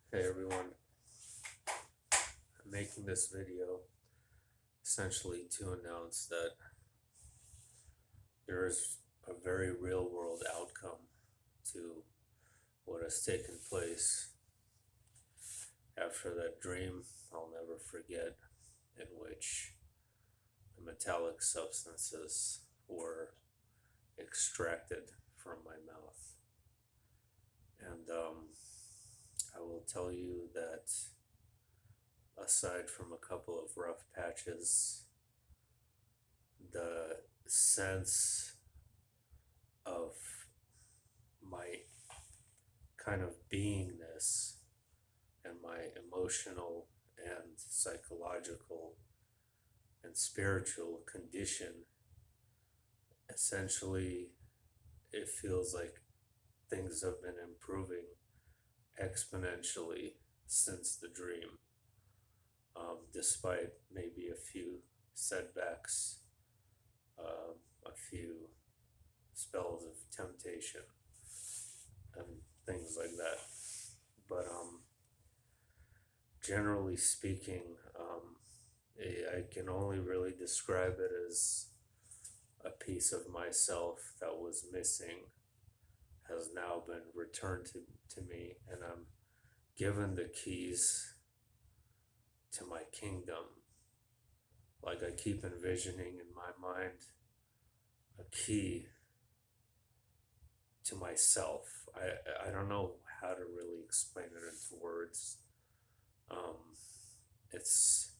Hey everyone, I'm making this video essentially to announce that there is a very real world outcome to what has taken place after that dream I'll never forget, in which the metallic substances were extracted from my mouth. And I will tell you that aside from a couple of rough patches, the sense of my kind of beingness and my emotional and psychological and spiritual condition, essentially, it feels like things have been improving exponentially since the dream, despite maybe a few setbacks, a few spells of temptation and things like that. But generally speaking, I can only really describe it as a piece of myself that was missing has now been returned to me, and I'm given the keys to my kingdom. Like I keep envisioning in my mind a key to myself. I don't know how to really explain it into words. Um, it's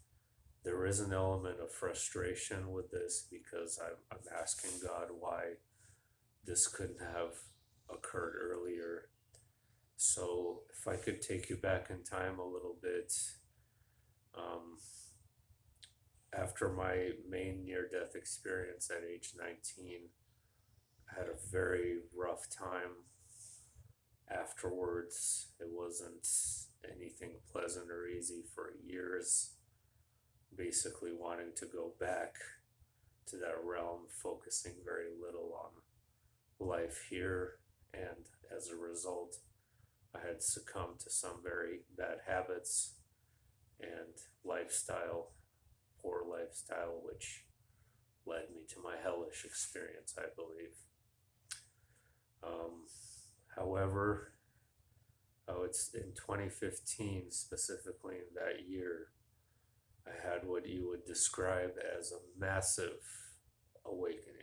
there is an element of frustration with this because I'm asking God why this couldn't have occurred earlier. So if I could take you back in time a little bit, um, after my main near-death experience at age 19, I had a very rough time afterwards. It wasn't anything pleasant or easy for years, basically wanting to go back to that realm, focusing very little on life here. And as a result, I had succumbed to some very bad habits and lifestyle, poor lifestyle, which led me to my hellish experience, I believe. Um, However, it's in 2015, specifically in that year, I had what you would describe as a massive awakening.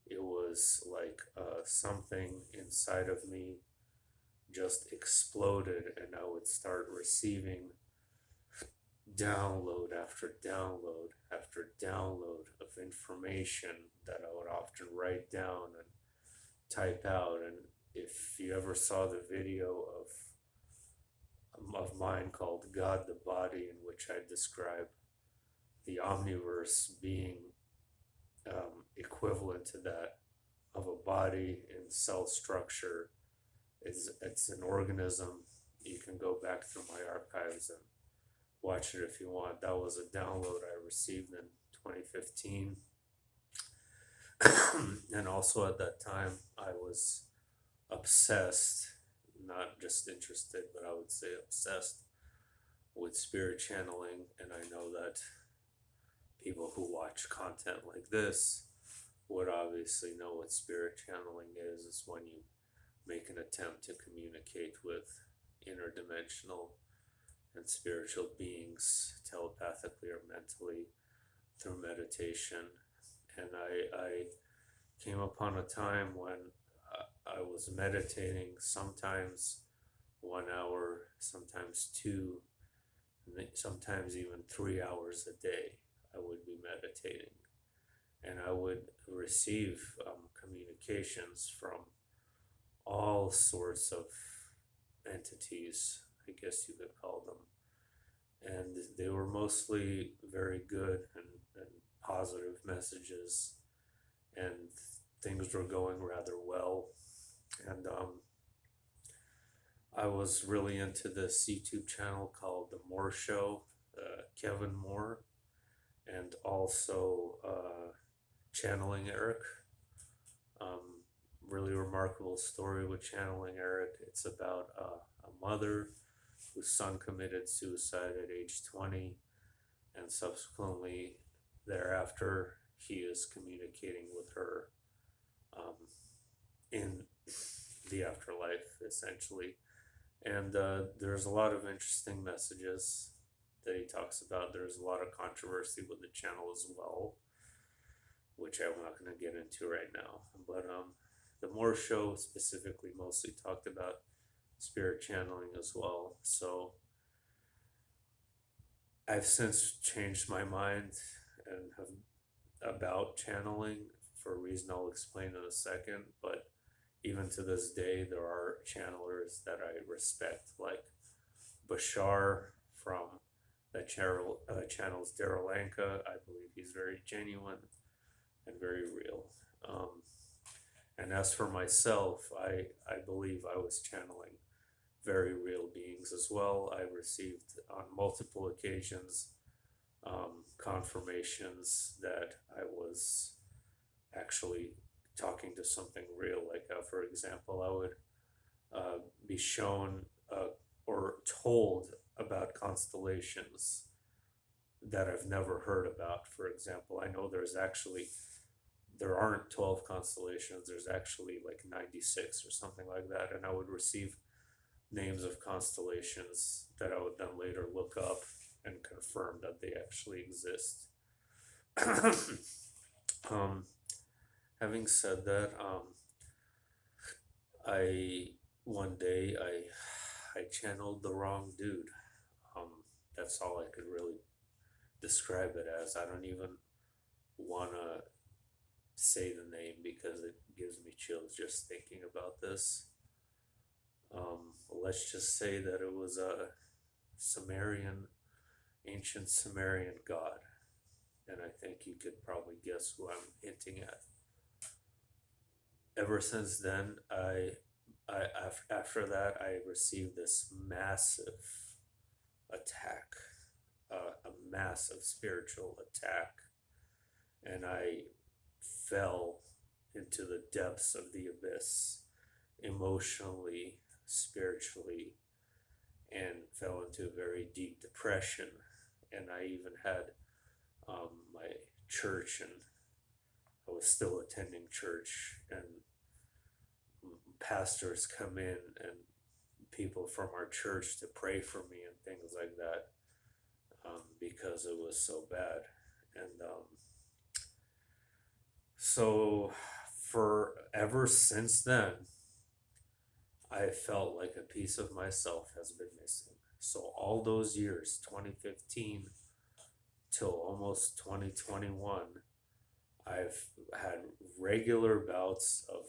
It was like something inside of me just exploded, and I would start receiving download after download after download of information that I would often write down and type out. And if you ever saw the video of mine called God the Body, in which I describe the omniverse being equivalent to that of a body in cell structure, it's an organism. You can go back through my archives and watch it if you want. That was a download I received in 2015. And also at that time, I was obsessed, not just interested, but I would say obsessed with spirit channeling. And I know that people who watch content like this would obviously know what spirit channeling is. It's when you make an attempt to communicate with interdimensional and spiritual beings telepathically or mentally through meditation. And I came upon a time when I was meditating, sometimes 1 hour, sometimes two, and sometimes even 3 hours a day. I would be meditating, and I would receive communications from all sorts of entities, I guess you could call them. And they were mostly very good and positive messages, and things were going rather well. And I was really into this YouTube channel called The Moore Show, Kevin Moore, and also Channeling Eric. Um, Really remarkable story with Channeling Eric. It's about a mother whose son committed suicide at age 20, and subsequently thereafter, he is communicating with her um, in the afterlife, essentially. And there's a lot of interesting messages that he talks about. There's a lot of controversy with the channel as well, which I'm not going to get into right now. But the Moore Show specifically mostly talked about spirit channeling as well. So I've since changed my mind and have about channeling for a reason I'll explain in a second. But even to this day, there are channelers that I respect, like Bashar from that channels Daryl Anka. I believe he's very genuine and very real. And as for myself, I believe I was channeling very real beings as well. I received on multiple occasions confirmations that I was actually talking to something real. Like, for example, I would be shown or told about constellations that I've never heard about. For example, I know there aren't 12 constellations, there's actually like 96 or something like that. And I would receive names of constellations that I would then later look up and confirm that they actually exist. um, Having said that, I one day I channeled the wrong dude. That's all I could really describe it as. I don't even wanna say the name because it gives me chills just thinking about this. Let's just say that it was a Sumerian, ancient Sumerian god, and I think you could probably guess who I'm hinting at. Ever since then, after that, I received this massive attack, a massive spiritual attack, and I fell into the depths of the abyss, emotionally, spiritually, and fell into a very deep depression. And I even had my church, and I was still attending church, and pastors come in and people from our church to pray for me and things like that, because it was so bad. And so for ever since then, I felt like a piece of myself has been missing. So all those years, 2015 till almost 2021, I've had regular bouts of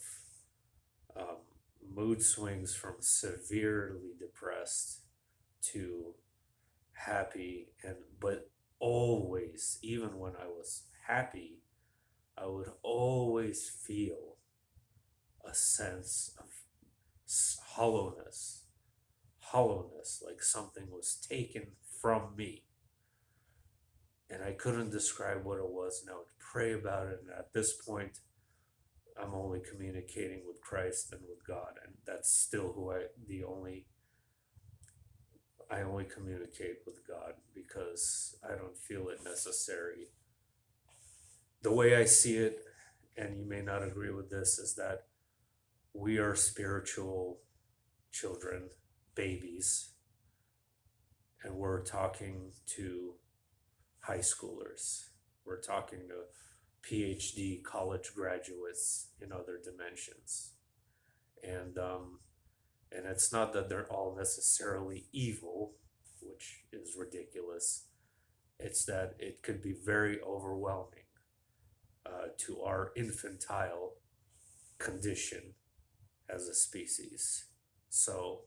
mood swings from severely depressed to happy, but always, even when I was happy, I would always feel a sense of hollowness, like something was taken from me. And I couldn't describe what it was, and I would pray about it. And at this point, I'm only communicating with Christ and with God, and that's still I only communicate with God because I don't feel it necessary. The way I see it, and you may not agree with this, is that we are spiritual children, babies, and we're talking to high schoolers. We're talking to PhD college graduates in other dimensions. And it's not that they're all necessarily evil, which is ridiculous. It's that it could be very overwhelming to our infantile condition as a species. So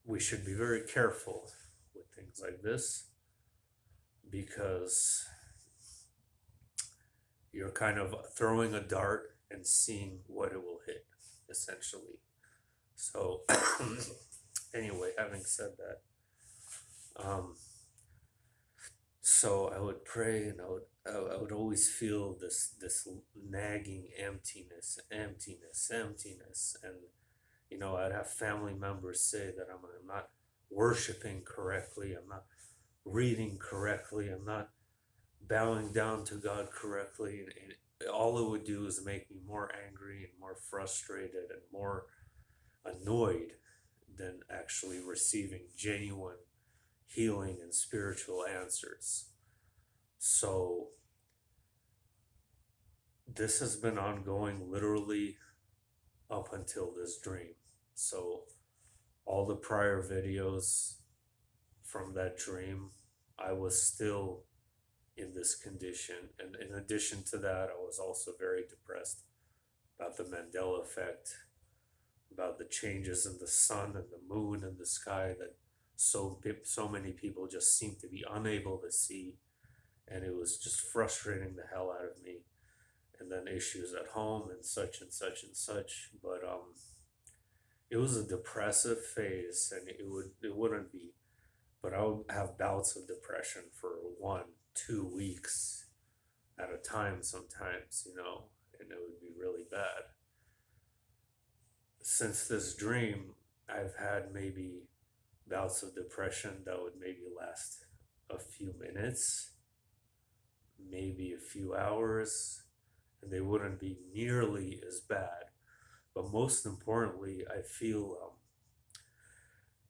we should be very careful with things like this, because you're kind of throwing a dart and seeing what it will hit, essentially. So anyway, having said that, so I would pray, and I would always feel this nagging emptiness, and I'd have family members say that I'm not worshiping correctly, I'm not reading correctly, I'm not bowing down to God correctly, and all it would do is make me more angry and more frustrated and more annoyed than actually receiving genuine healing and spiritual answers. So this has been ongoing literally up until this dream. So all the prior videos from that dream, I was still in this condition. And in addition to that, I was also very depressed about the Mandela effect, about the changes in the sun and the moon and the sky that so many people just seem to be unable to see, and it was just frustrating the hell out of me. And then issues at home and such and such and such. But it was a depressive phase, and it wouldn't be, but I would have bouts of depression for 1, 2 weeks at a time sometimes, and it would be really bad. Since this dream, I've had maybe bouts of depression that would maybe last a few minutes, maybe a few hours, and they wouldn't be nearly as bad. But most importantly, I feel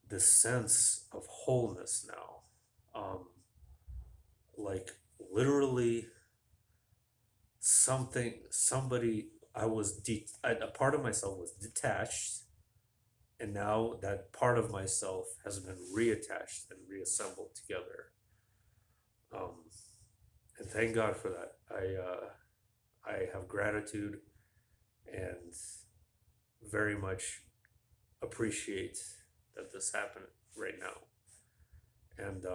this sense of wholeness now. Like literally somebody, a part of myself was detached, and now that part of myself has been reattached and reassembled together. Um, and thank God for that. I have gratitude and very much appreciate that this happened right now. And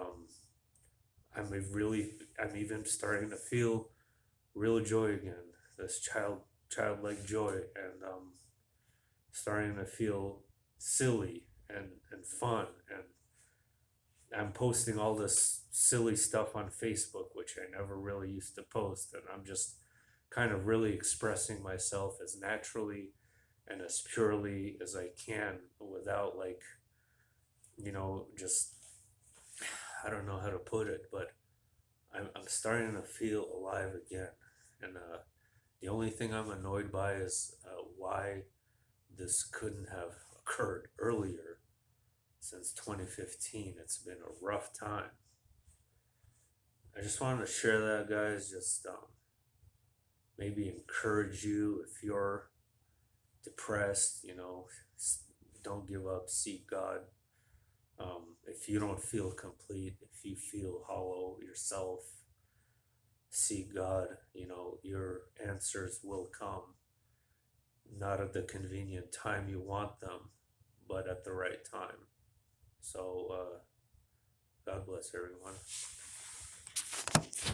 I'm even starting to feel real joy again. This childlike joy, and starting to feel silly and fun. And I'm posting all this silly stuff on Facebook, which I never really used to post, and I'm just kind of really expressing myself as naturally and as purely as I can without just, I don't know how to put it, but I'm starting to feel alive again. And the only thing I'm annoyed by is why this couldn't have occurred earlier. Since 2015, it's been a rough time. I just wanted to share that, guys. Just maybe encourage you if you're depressed, don't give up, seek God. If you don't feel complete, if you feel hollow yourself, seek God. Your answers will come, not at the convenient time you want them, but at the right time. So, God bless everyone.